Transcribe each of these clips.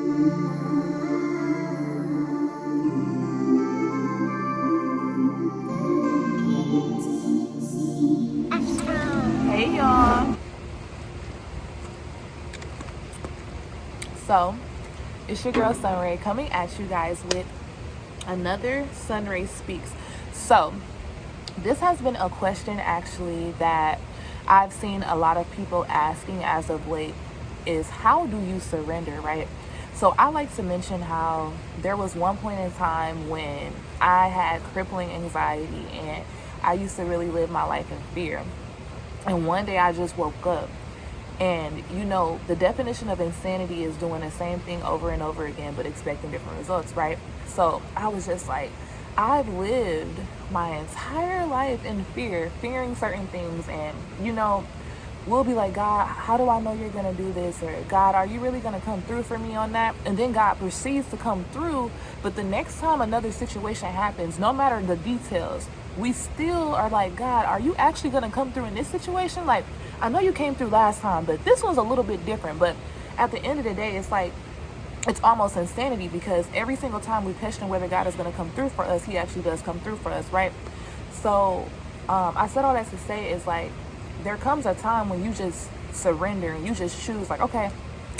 Hey y'all. So, it's your girl SunRay coming at you guys with another SunRay Speaks. So, this has been a question actually that I've seen a lot of people asking as of late is how do you surrender, right? So I like to mention how there was one point in time when I had crippling anxiety and I used to really live my life in fear. And one day I just woke up. And the definition of insanity is doing the same thing over and over again, but expecting different results, right? So I was just like, I've lived my entire life in fear, fearing certain things. And, we'll be like, God, how do I know you're going to do this? Or God, are you really going to come through for me on that? And then God proceeds to come through. But the next time another situation happens, no matter the details, we still are like, God, are you actually going to come through in this situation? Like, I know you came through last time, but this one's a little bit different. But at the end of the day, it's like, it's almost insanity because every single time we question whether God is going to come through for us, he actually does come through for us, right? So I said all that to say is like, there comes a time when you just surrender and you just choose like, okay,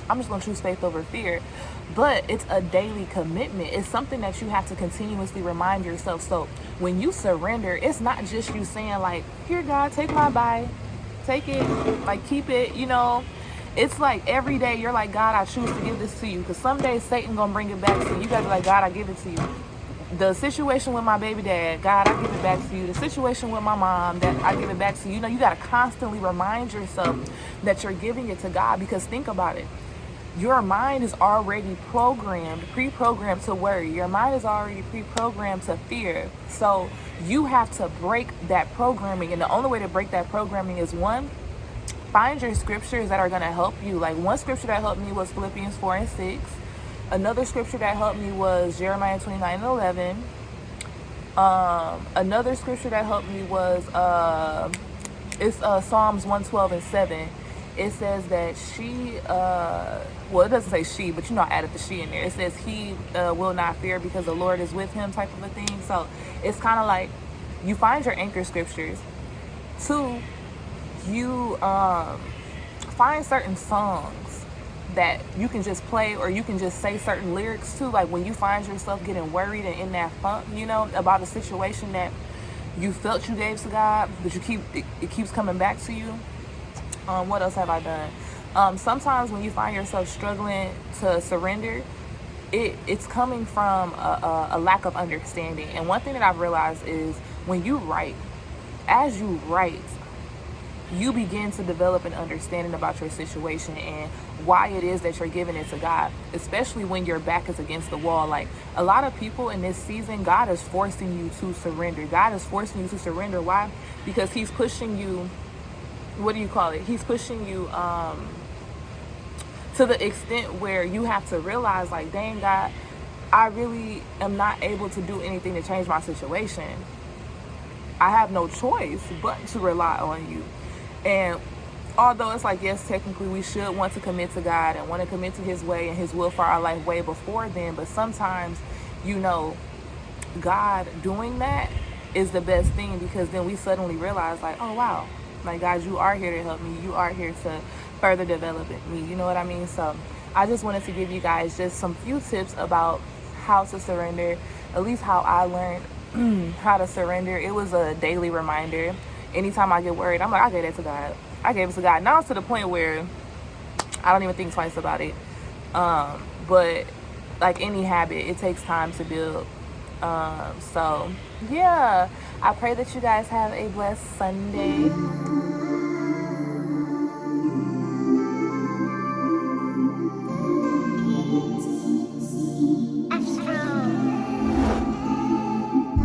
I'm just going to choose faith over fear. But it's a daily commitment. It's something that you have to continuously remind yourself. So when you surrender, it's not just you saying like, here, God, take my bye. Take it, like keep it, It's like every day you're like, God, I choose to give this to you. Because some days Satan going to bring it back to you. You got to be like, God, I give it to you. The situation with my baby dad, God, I give it back to you. The situation with my mom, that I give it back to you. You got to constantly remind yourself that you're giving it to God. Because think about it. Your mind is already pre-programmed to worry. Your mind is already pre-programmed to fear. So you have to break that programming. And the only way to break that programming is one, find your scriptures that are going to help you. Like one scripture that helped me was Philippians 4:6. Another scripture that helped me was Jeremiah 29:11. Another scripture that helped me was Psalms 112:7. It says that it doesn't say she, but I added the she in there. It says he will not fear because the Lord is with him type of a thing. So it's kind of like you find your anchor scriptures. Two, you find certain songs that you can just play or you can just say certain lyrics to. Like when you find yourself getting worried and in that funk, about a situation that you felt you gave to God, but it keeps coming back to you. What else have I done? Sometimes when you find yourself struggling to surrender, it's coming from a lack of understanding. And one thing that I've realized is when you write, as you write, you begin to develop an understanding about your situation and why it is that you're giving it to God, especially when your back is against the wall. Like a lot of people in this season, God is forcing you to surrender. God is forcing you to surrender. Why? Because he's pushing you, he's pushing you to the extent where you have to realize like, dang God, I really am not able to do anything to change my situation. I have no choice but to rely on you. And although it's like, yes, technically we should want to commit to God and want to commit to his way and his will for our life way before then, but sometimes, God doing that is the best thing, because then we suddenly realize like, oh wow, like God, you are here to help me. You are here to further develop me. You know what I mean? So I just wanted to give you guys just some few tips about how to surrender, at least how I learned how to surrender. It was a daily reminder. Anytime I get worried, I'm like, I gave that to God. I gave it to God. Now it's to the point where I don't even think twice about it. But like any habit, it takes time to build. So yeah, I pray that you guys have a blessed Sunday.